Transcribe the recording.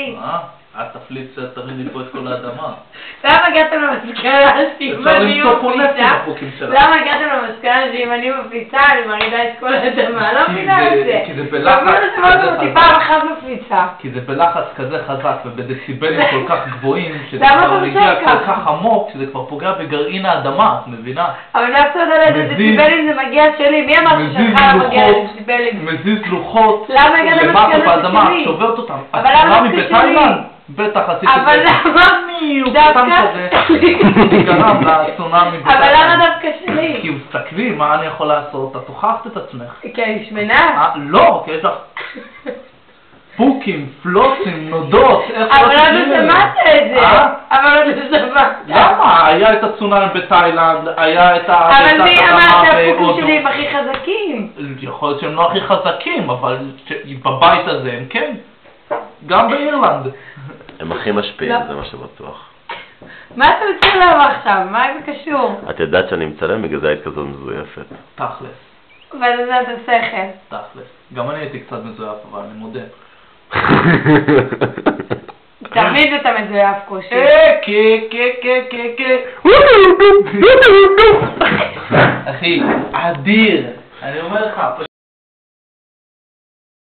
את תפליץ שתרים לי פה את כל האדמה. למה הגעתם למסקנה שאם אני מפליצה? למה הגעתם למסקנה שאם אני מפליצה אני מרידה את כל האדמה? לא מבינה את זה. כי זה בלחץ כזה חזק. פעם אחת מפליצה. כי זה בלחץ כזה חזק ובדציבלים כל כך גבוהים שזה כבר מגיע כל כך עמוק שזה כבר פוגע בגרעין האדמה, את מבינה? אבל לא אפשר לדעת איזה דציבלים זה מגיע שלי. מי אמר ששלך מגיע לדציבלים? מזיז לוחות למה הגעתם למסקנה שלי? שוברת אותם. אבל למה זה שלי? בטח עשיתי אבל למה דווקא שלי? גרם לצונאמי. אבל למה דווקא שלי? כי תסתכלי, מה אני יכול לעשות? את הוכחת את עצמך. כי אני שמנה? לא, כי יש לך פוקים, פלוצים, נודות. אבל עוד לא שמעת את זה. אבל עוד לא שמעת. למה? היה את הצונאמי בתאילנד, היה את אבל מי אמר שהפוקים שלי הם הכי חזקים? יכול להיות שהם לא הכי חזקים, אבל בבית הזה הם כן. גם באירלנד. הם הכי משפיעים, זה מה שבטוח. מה אתה מצלם עכשיו? מה זה קשור? את יודעת שאני מצלם, בגלל זה היית כזאת מזויפת. תכלס. וזה זה השכל. תכלס. גם אני הייתי קצת מזויף, אבל אני מודה. תמיד אתה מזויף קושי. אחי, אדיר. אני אומר לך,